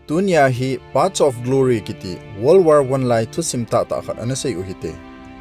Tunya hi Paths of Glory kiti World War I lai thusim ta khat anasai uhite.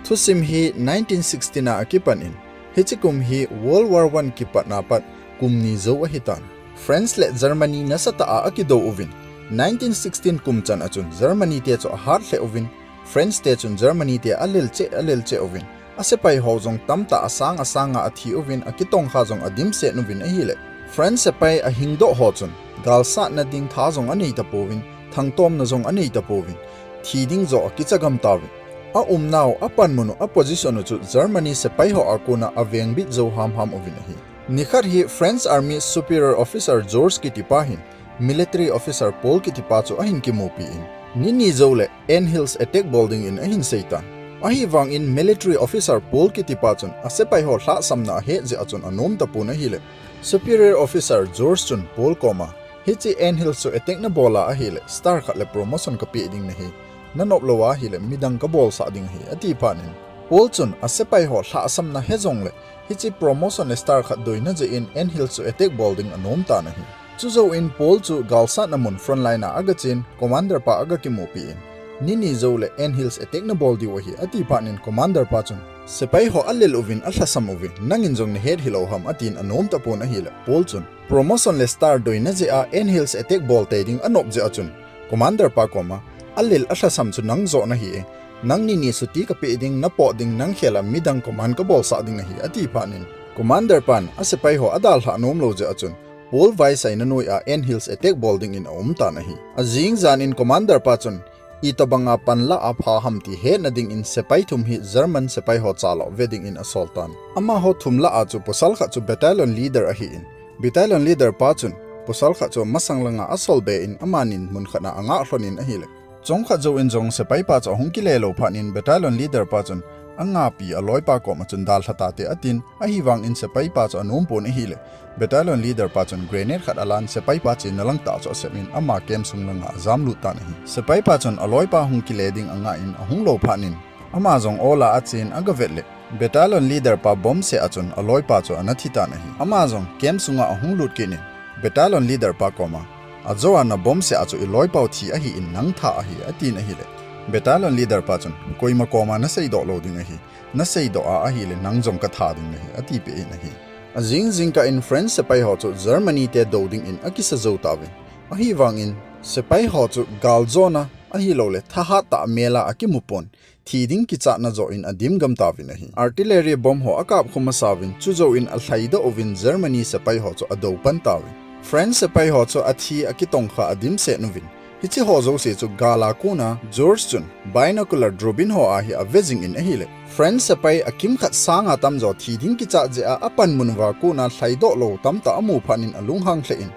Thusim hi 1960 na akipanin. Hichikum hi World War I kipat napat kumni zo ahitan. France le Germany nasa taa akido uvin. 1916 kumchan achun Germany te cho har le uvin. France te chun Germany te alil che uvin. Asepai hozong tamta asanga athi uvin akitong khazong adim se nuvin ahile. France sepai ahingdo hochun. Galsa na ding thazong anei tapovin. Thangtom na zong anei tapovin. Thiding zo akichagam tawin. A umnaw apan munu a position chu Germany sepai ho akuna aveng bit zo ham uvin ahi. Nikhar hi French Army Superior Officer George Kitipahin, Military Officer Paul Kitipacho ahin kimupiin. Nini zole N Hills Attack Building in ahin seitan. Ahi wang in Military Officer Paul Kitipachon asepay ho hla samna he je achon anom tapu na hile. Superior Officer George Chun Paul Koma, hichi N Hills so attack na bola ahile, star khat le promotion ka pi ding na hi. Nanoplowa hile midang ka bol sa ding hi ati panin. Paul Chun asepay ho hla samna he zongle. Hichi promotion star khat doina je in N Hills so attack building anom ta na hi. Chuzo in Paul chu galsa namun frontline na agachin commander pa aga kimupiin. Nini zole N Hills attack na boldi wahi ati panin commander pa chun. Sepay ho alil uvin alasam uvin nangin zong ni head hilawham atin anom tapo na hila Paul chun. Promotion le star doina je a N Hills attack ball tading anop je achun. Commander pa koma alil alasam chun nang zo na hi. Nang nini suti ka piiding na po ding nang hela midang command ka bol sa ding hi ati panin. Commander pan asepay ho adal ha anom lo je achun. Paul Vice ay nanoy a N Hills attack building in aumta na hi. Azing zan in Commander Pachon, itabanga panla apha hamti he na ding in sepay tumhi German sepay ho chalo wedding in assaultan. Ama ho tumla achu posal kha chu battalion leader ahi in. Battalion leader Pachon, posal kha chu masanglanga assault be in amanin mun khana anga hlonin ahile. Chong kha jo in jong sepay pa chu hongkilelo phanin battalion leader Pachon, anga pi aloy pa ko machun dal hatate atin ahiwang in sepay pa chu anom pon ahile. Battalion leader Pachon grenade khat alan sepay pa chin nalang ta cho semin ama kem sunglanga azam luta nahi. Sepay Pachon aloy pa hung kileding anga in ahung lo phanin. Ama jong ola achin agavetle. Battalion leader pa bomb se achon aloy pa cho anathita nahi. Ama jong kem sunga ahung lut kinin. Battalion leader pa koma. Ajoa na bomb se acho iloy pa thi ahi in nang tha ahi atin ahile. Battalion leader Pachon koima koma na sei do loading ahi. Na sei do a ahile nang jong ka tha ding nahi ati pe nahi. Azing ka in France sepay ho chu Germany te doding in akisa zo tawin. Ahi wang in sepay ho chu galzona ahi lole thaha ta mela akimupon. Thiding kicha na zo in adim gam tawin ahi. Artillery bomb ho akap khumasawin chu zo in alhaida ovin Germany sepay ho chu adopan tawin. France sepay ho chu athi akitong kha adim se novin. Hichi ho zo se chu gala kuna George Chun binocular drobin ho ahi avezing in ahile. France sepay akim khat sanga tam zo thiding ki cha je a apan munwa kuna thlaido lo tam ta amu phanin alunghang hle in.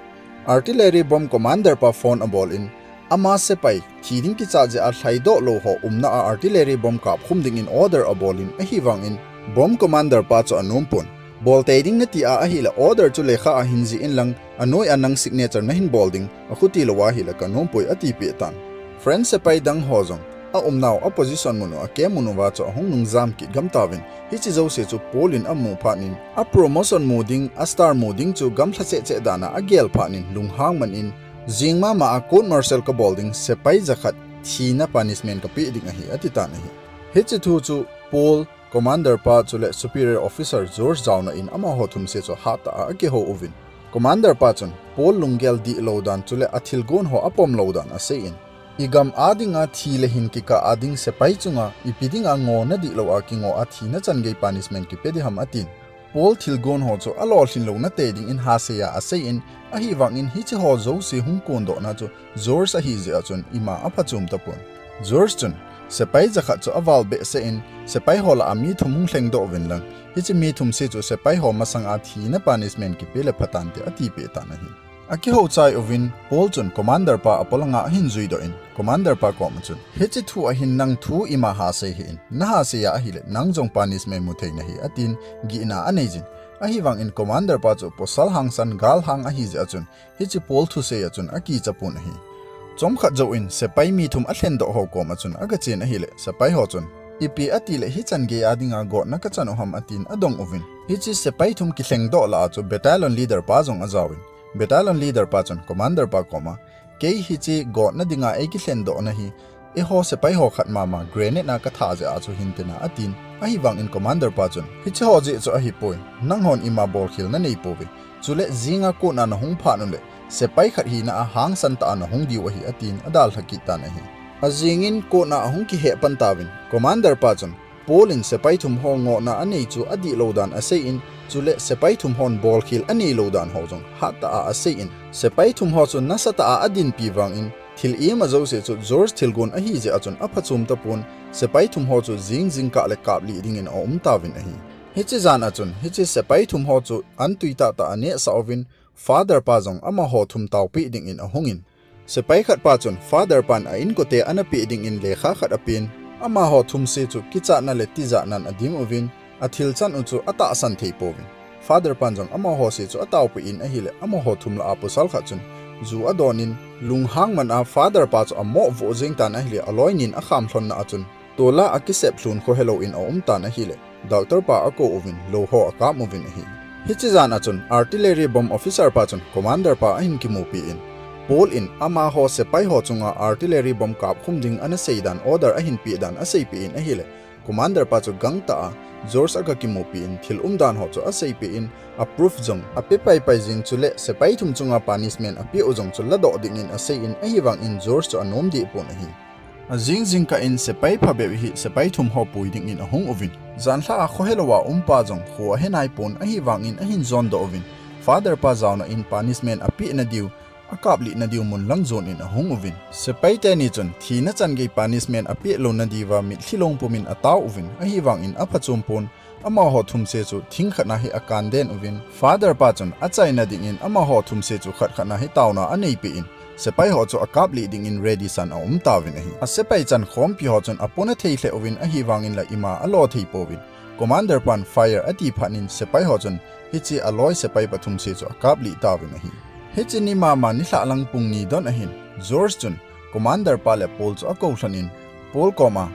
Artillery bomb commander pa phone abol in. Ama sepay thiding ki cha je a thlaido lo ho umna a artillery bomb kap khumding in order abol in ahiwang in. Bomb commander pa cho anumpon. Bol tading na ti a ahila order chu lekha a hinzi in lang anoy anang signature na hin bolding akhuti lawa hila kanompoy ati petan. France sepay dang hozong a umnaw a position muno a ke muno wa cho hong nung jam ki gam tawin hichi zo se chu polin amu phanin a promotion moding a star moding chu gam thlache che dana a gel phanin lunghang man in jingma ma a court martial ka bolding sepay zakhat thina punishment ka pi ding a hi atita na hi. Hichi thu chu Paul Commander pa chule Superior Officer George Jauna in ama hothum se cho hata ake ho uvin. Commander pa chun Paul Lungel di lodan chule athilgon ho apom lodan ase in. Igam adinga thile hin ki ka ading sepay chunga ipiding ango na di lo akingo athina changei punishment ki pedi ham atin. Paul thilgon ho cho alol hin lo na teding in haseya ase in ahiwang in hichi ho zo se hung kondo na cho George ahi je achun ima apachum tapon. George chun sepay zakhat cho aval be se in sepay hola ami thumung thleng do win lang hichi mi thum se chu sepay ho masang a thina punishment ki pele phatante ati pe ta nahi. Aki ho chai ovin Paul chun commander pa apolanga hin zui do in commander pa kom chun hichi thu a hin nang thu ima ha se hi in na ha se ya hile nang jong punishment mu thei nahi atin gi na anejin ahi wang in commander pa chu posal hangsan gal hang a hi ja chun hichi Paul thu se ya chun aki chapun hi. Chom khat zo in sepay mi thum athen do ho ko ma chun aga chen ahile sepay ho chun ipi atile hi chan ge adinga go na ka chan oham atin adong ovin hichi sepay thum ki thleng do la chu battalion leader pa jong azawin. Battalion leader pa chun commander pa koma ke hi chi go na dinga e ki hlen do na hi e ho se pai ho khat mama grenade na ka tha ja chu hintina atin a hi wang in commander pa chun hi che ho ji chu a hi poi nang hon ima bol khil na nei powe chule zinga ko na hung pha nu le se pai khat hi na a hang san ta na hung diu hi atin adal thaki ta na hi azingin ko na hung ki he pan tawin commander pa chun polin se pai thum ho ngo na anei chu adi lodan ase in chule se pai thum hon bol khil anei lodan ho jong ha ta a ase in se pai thum ho chu na sa ta a adin pi wang in thil e ma zo se chu George Thilgun a hi je achun a phachum ta pun se pai thum ho chu jing ka le kap li ding in om tawin a hi hi chi zan achun hi chi se pai thum ho chu an tuita ta ane saovin father pa jong ama ho thum taw pi ding in a hungin se pai khat pa chun father pan a in ko te ana pi ding in lekha khat apin ama ho thum se chu kicha na le ti za nan adim ovin athil chan u chu ata san thei povin father pan jong ama ho se chu ataw pi in a hile ama ho thum la apusal kha chun zu adonin lunghang man a father pa chu amo vo jing tan a hile aloinin a kham thon na achun tola akisep thlun ko hello in om tan a hile doctor pa ako ovin lo ho aka movin hi hichizan achun artillery bomb officer pa chun commander pa ahin ki mu pi in Paul in ama ho se pai ho chunga artillery bomb kap khumding ana seidan order ahin pi dan asei pi in a hile commander pa chu gangta George aga ki mu pi in thil umdan ho chu asei pi in approve jong ape pai pai jing chule se pai thum chunga punishment api ojong chu lado ding in asei in a hiwang in George chu anom di pon hi jing ka in se pai phabe hi se pai thum ho puiding in a hung ovin zanhla a khohelowa umpa jong kho henai pon a hiwang in a hin zon do ovin father pa zauna in punishment api na diu akapli na diu mun lang zone in a hung ovin se pai te ni chun thina chan ge punishment api lo na diwa mi thlilong pumin ataw ovin a hiwang in aphachum pon ama ho thum se chu thing khana hi akan den ovin father pa chun achai na ding in ama ho thum se chu khat khana hi tawna anei pi in se pai ho chu akapli ding in ready san om tawin a hi a se pai chan khom pi ho chun apona thei hle ovin a hiwang in la ima alo thei povin commander pan fire ati phanin se pai ho chun hi chi aloi se pai pathum se chu akapli tawin a hi hechini mama ni hla lang pungni don ahin George chun commander pa le Paul chu akau thanin Paul koma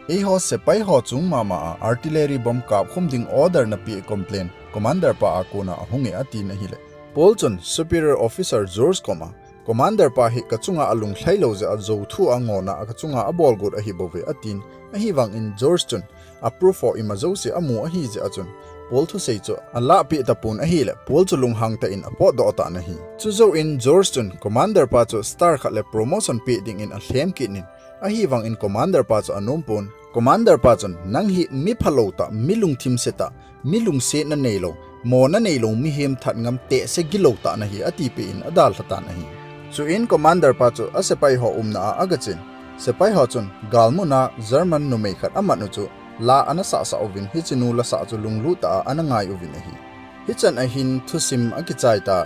e ho se pai ho chung mama artillery bomb kap khumding order na pi complain commander pa akona ahunge ati na hile Paul chun superior officer George koma commander pa hi kachunga alung thlailo je azo thu angona akachunga abol gut a hi bove atin a hi wang in George chun approve for imazo se amu a hi je achun Paul thu sei chu ala pi tapun a hi le Paul chu lunghang ta in apo do ta na hi chu zo in George chun commander pa chu star khat le promotion pi ding in a thlem kinin a hi wang in commander pa chu anum pun commander pa chun nang hi mi phalo ta milung thim seta milung se na neilo mo na neilo mi hem that ngam te se gilo ta na hi ati pi in adal thata na hi chu in commander pa chu a sepai ho umna agachin sepai ho chun galmuna German numei khat amanu chu la ana sa ovin hichinu la sa chu lunglu ta ana ngai ovin hi hichan a hin thusim akichai ta